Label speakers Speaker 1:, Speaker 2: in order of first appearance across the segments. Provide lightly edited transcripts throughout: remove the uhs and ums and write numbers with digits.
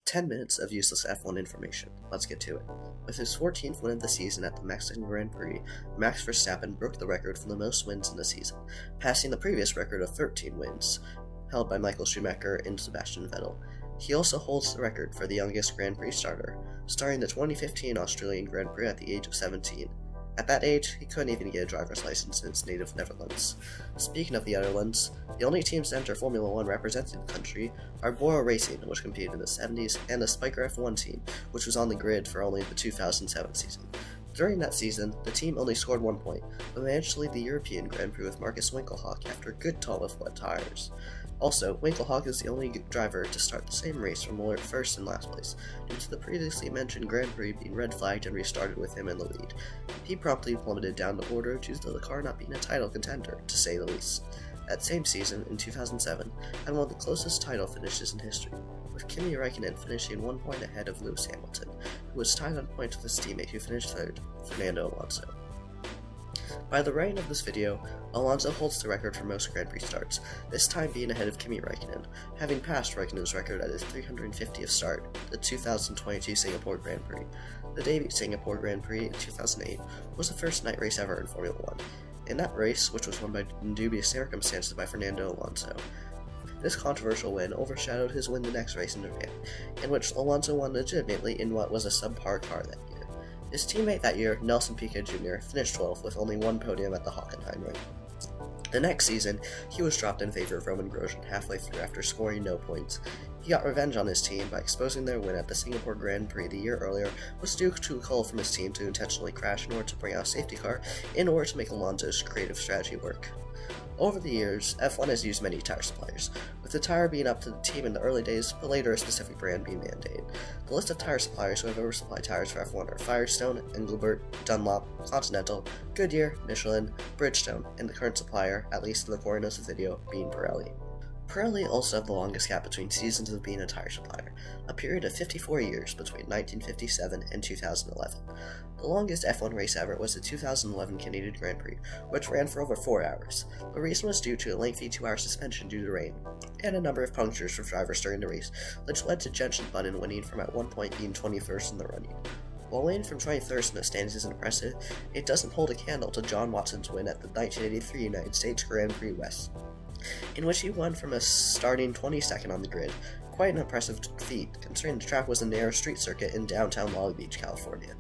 Speaker 1: 10 minutes of useless F1 information. Let's get to it. With his 14th win of the season at the Mexican Grand Prix, Max Verstappen broke the record for the most wins in the season, passing the previous record of 13 wins, held by Michael Schumacher and Sebastian Vettel. He also holds the record for the youngest Grand Prix starter, starting the 2015 Australian Grand Prix at the age of 17. At that age, he couldn't even get a driver's license in his native Netherlands. Speaking of the Netherlands, the only teams to enter Formula 1 representing the country are Bora Racing, which competed in the 70s, and the Spiker F1 team, which was on the grid for only the 2007 season. During that season, the team only scored 1 point, but managed to lead the European Grand Prix with Marcus Winkelhock after a good toll of wet tires. Also, Winkelhock is the only driver to start the same race from first and last place, due to the previously mentioned Grand Prix being red flagged and restarted with him in the lead. He promptly plummeted down the order due to the car not being a title contender, to say the least. That same season, in 2007, had one of the closest title finishes in history, with Kimi Räikkönen finishing 1 point ahead of Lewis Hamilton, who was tied on points with his teammate who finished third, Fernando Alonso. By the writing of this video, Alonso holds the record for most Grand Prix starts, this time being ahead of Kimi Räikkönen, having passed Räikkönen's record at his 350th start, the 2022 Singapore Grand Prix. The debut Singapore Grand Prix in 2008 was the first night race ever in Formula 1. In that race, which was won by dubious circumstances by Fernando Alonso, this controversial win overshadowed his win the next race in Japan, in which Alonso won legitimately in what was a subpar car that year. His teammate that year, Nelson Piquet Jr., finished 12th with only one podium at the Hockenheimring. The next season, he was dropped in favor of Roman Grosjean halfway through after scoring no points. He got revenge on his team by exposing their win at the Singapore Grand Prix the year earlier was due to a call from his team to intentionally crash in order to bring out a safety car in order to make Alonso's creative strategy work. Over the years, F1 has used many tire suppliers, with the tire being up to the team in the early days, but later a specific brand being mandated. The list of tire suppliers who have oversupplied tires for F1 are Firestone, Engelbert, Dunlop, Continental, Goodyear, Michelin, Bridgestone, and the current supplier, at least in the according to this video, being Pirelli. Pirelli also have the longest gap between seasons of being a tire supplier, a period of 54 years between 1957 and 2011. The longest F1 race ever was the 2011 Canadian Grand Prix, which ran for over 4 hours. The reason was due to a lengthy 2-hour suspension due to rain, and a number of punctures for drivers during the race, which led to Jenson Button winning from at one point being 21st in the running. While winning from 21st in the standings is impressive, it doesn't hold a candle to John Watson's win at the 1983 United States Grand Prix West, in which he won from a starting 22nd on the grid. Quite an impressive feat, considering the track was a narrow street circuit in downtown Long Beach, California.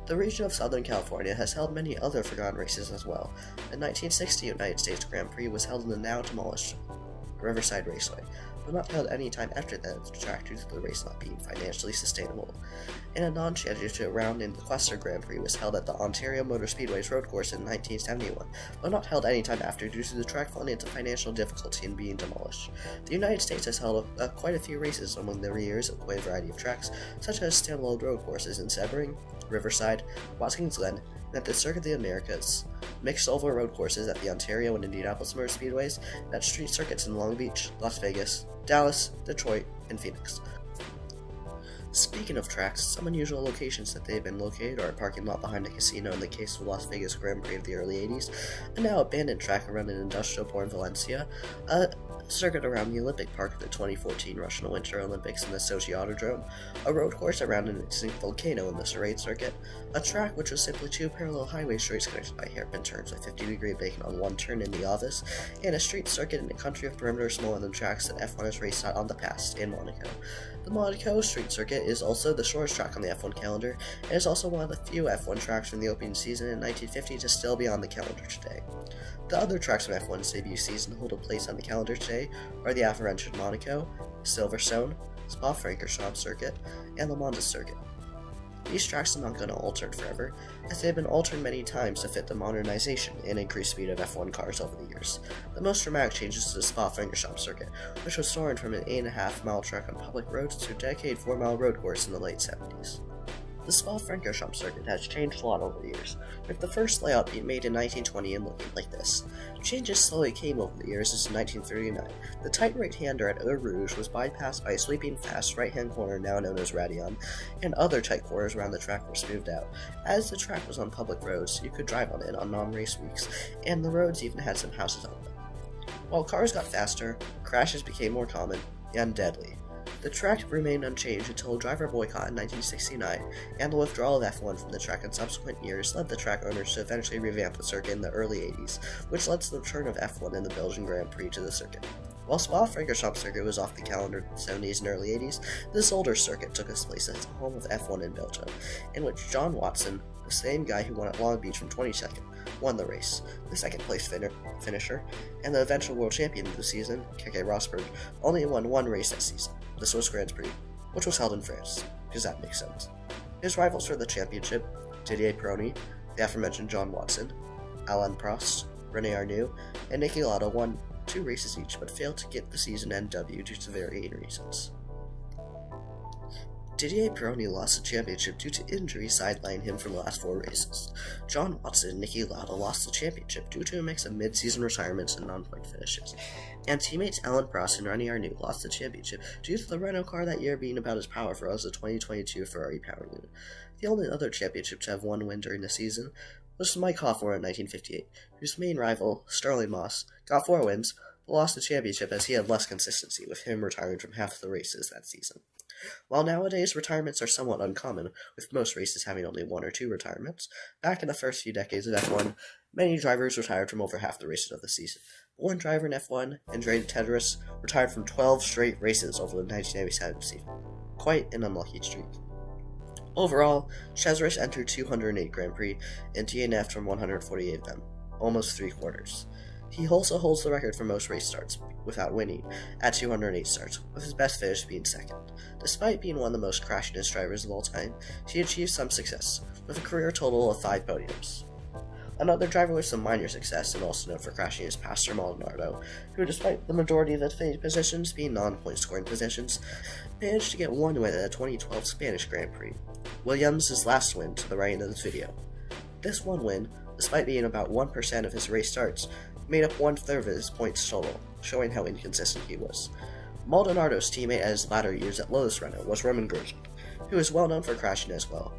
Speaker 1: The region of Southern California has held many other forgotten races as well. The 1960 United States Grand Prix was held in the now demolished Riverside Raceway, but not held any time after that at the track due to the race not being financially sustainable. And a non-championship round in the Quester Grand Prix was held at the Ontario Motor Speedway's road course in 1971, but not held any time after due to the track falling into financial difficulty and being demolished. The United States has held quite a few races among the years of quite a variety of tracks, such as standalone road courses in Sebring, Riverside, Watkins Glen, and at the Circuit of the Americas, mixed oval road courses at the Ontario and Indianapolis Motor Speedways, and at street circuits in Long Beach, Las Vegas, Dallas, Detroit, and Phoenix. Speaking of tracks, some unusual locations that they've been located are a parking lot behind a casino in the case of the Las Vegas Grand Prix of the early 80s, a now abandoned track around an industrial port in Valencia, a circuit around the Olympic Park of the 2014 Russian Winter Olympics in the Sochi Autodrome, a road course around an extinct volcano in the Serrate Circuit, a track which was simply two parallel highway streets connected by hairpin turns with 50-degree bacon on one turn in the office, and a street circuit in a country of perimeter smaller than tracks that F1 has raced out on the past in Monaco. The Monaco Street Circuit is also the shortest track on the F1 calendar, and is also one of the few F1 tracks from the opening season in 1950 to still be on the calendar today. The other tracks from F1's debut season hold a place on the calendar today are the aforementioned Monaco, Silverstone, Spa-Francorchamps Circuit, and Le Mans Circuit. These tracks are not going to alter forever, as they have been altered many times to fit the modernization and increased speed of F1 cars over the years. The most dramatic changes to the Spa-Francorchamps Circuit, which was soaring from an 8.5-mile track on public roads to a dedicated 4-mile road course in the late 70s. The Spa-Francorchamps circuit has changed a lot over the years, with the first layout being made in 1920 and looking like this. Changes slowly came over the years as in 1939. The tight right-hander at Eau Rouge was bypassed by a sweeping fast right-hand corner now known as Radeon, and other tight corners around the track were smoothed out. As the track was on public roads, you could drive on it on non-race weeks, and the roads even had some houses on them. While cars got faster, crashes became more common and deadly. The track remained unchanged until a driver boycott in 1969, and the withdrawal of F1 from the track in subsequent years led the track owners to eventually revamp the circuit in the early 80s, which led to the return of F1 in the Belgian Grand Prix to the circuit. While Spa-Francorchamps circuit was off the calendar in the 70s and early 80s, this older circuit took its place as the home of F1 in Belgium, in which John Watson, the same guy who won at Long Beach from 22nd, won the race. The second place finisher, and the eventual world champion of the season, Keke Rosberg, only won one race that season, the Swiss Grand Prix, which was held in France, because that makes sense. His rivals for the championship, Didier Pironi, the aforementioned John Watson, Alain Prost, René Arnoux, and Niki Lauda won 2 races each, but failed to get the season end W due to varying reasons. Didier Pironi lost the championship due to injury sidelining him from the last 4 races. John Watson and Niki Lauda lost the championship due to a mix of mid-season retirements and non-point finishes. And teammates Alain Prost and René Arnoux lost the championship due to the Renault car that year being about as powerful as the 2022 Ferrari power unit. The only other championship to have one win during the season was Mike Hawthorne in 1958, whose main rival, Sterling Moss, got 4 wins, but lost the championship as he had less consistency, with him retiring from half the races that season. While nowadays retirements are somewhat uncommon, with most races having only 1 or 2 retirements, back in the first few decades of F1, many drivers retired from over half the races of the season. One driver in F1, Andrea Tedros, retired from 12 straight races over the 1997 season. Quite an unlucky streak. Overall, Tedros entered 208 Grand Prix and DNF'd from 148 of them, almost 3/4. He also holds the record for most race starts, without winning, at 208 starts, with his best finish being second. Despite being one of the most crashingest drivers of all time, he achieved some success, with a career total of 5 podiums. Another driver with some minor success, and also known for crashing, is Pastor Maldonado, who, despite the majority of the positions being non-point scoring positions, managed to get 1 win at the 2012 Spanish Grand Prix, Williams' last win to the right of this video. This 1 win, despite being about 1% of his race starts, made up 1/3 of his points total, showing how inconsistent he was. Maldonado's teammate at his latter years at Lotus Renault was Romain Grosjean, who is well known for crashing as well.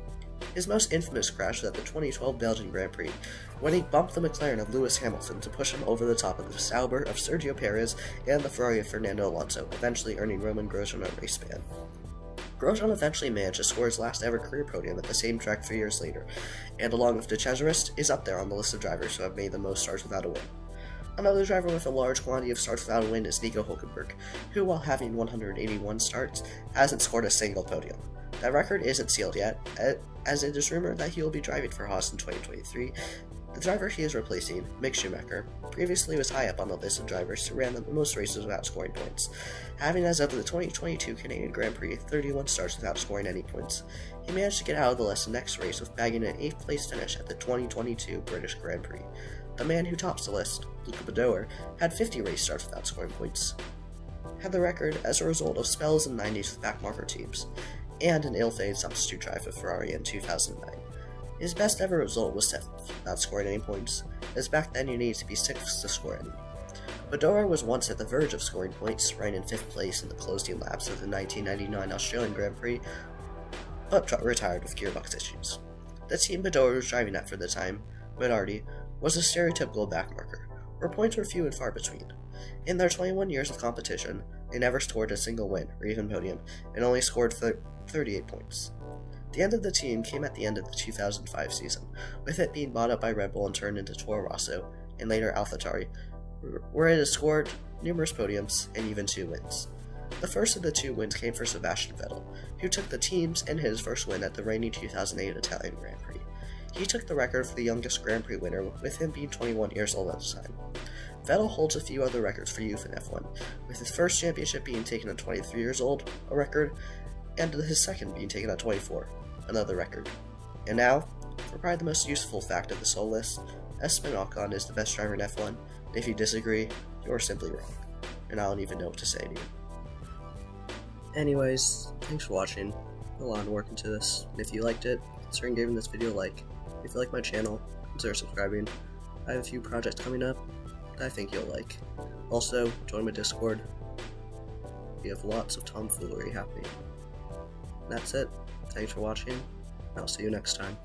Speaker 1: His most infamous crash was at the 2012 Belgian Grand Prix, when he bumped the McLaren of Lewis Hamilton to push him over the top of the Sauber of Sergio Perez and the Ferrari of Fernando Alonso, eventually earning Romain Grosjean a race ban. Grosjean eventually managed to score his last ever career podium at the same track 3 years later, and along with de Cesaris, is up there on the list of drivers who have made the most starts without a win. Another driver with a large quantity of starts without a win is Nico Hülkenberg, who, while having 181 starts, hasn't scored a single podium. That record isn't sealed yet, as it is rumored that he will be driving for Haas in 2023. The driver he is replacing, Mick Schumacher, previously was high up on the list of drivers who ran the most races without scoring points, having as of the 2022 Canadian Grand Prix 31 starts without scoring any points. He managed to get out of the list in the next race with bagging an 8th place finish at the 2022 British Grand Prix. The man who tops the list, Luca Badoer, had 50 race starts without scoring points. Had the record as a result of spells in the 90s with backmarker teams, and an ill-fated substitute drive with Ferrari in 2009. His best ever result was 7th, not scoring any points, as back then you needed to be 6th to score any. Badoer was once at the verge of scoring points, running in 5th place in the closing laps of the 1999 Australian Grand Prix, but retired with gearbox issues. The team Badoer was driving at for the time, Minardi, was a stereotypical backmarker, where points were few and far between. In their 21 years of competition, they never scored a single win, or even podium, and only scored 38 points. The end of the team came at the end of the 2005 season, with it being bought up by Red Bull and turned into Toro Rosso, and later AlphaTauri, where it has scored numerous podiums and even 2 wins. The first of the 2 wins came for Sebastian Vettel, who took the team's and his first win at the reigning 2008 Italian Grand Prix. He took the record for the youngest Grand Prix winner, with him being 21 years old at the time. Vettel holds a few other records for youth in F1, with his first championship being taken at 23 years old, a record, and his second being taken at 24, another record. And now, for probably the most useful fact of this whole list, Esteban Ocon is the best driver in F1, and if you disagree, you're simply wrong, and I don't even know what to say to you. Anyways, thanks for watching. A lot of work into this, and if you liked it, consider giving this video a like. If you like my channel, consider subscribing. I have a few projects coming up that I think you'll like. Also, join my Discord. We have lots of tomfoolery happening. That's it. Thanks for watching, and I'll see you next time.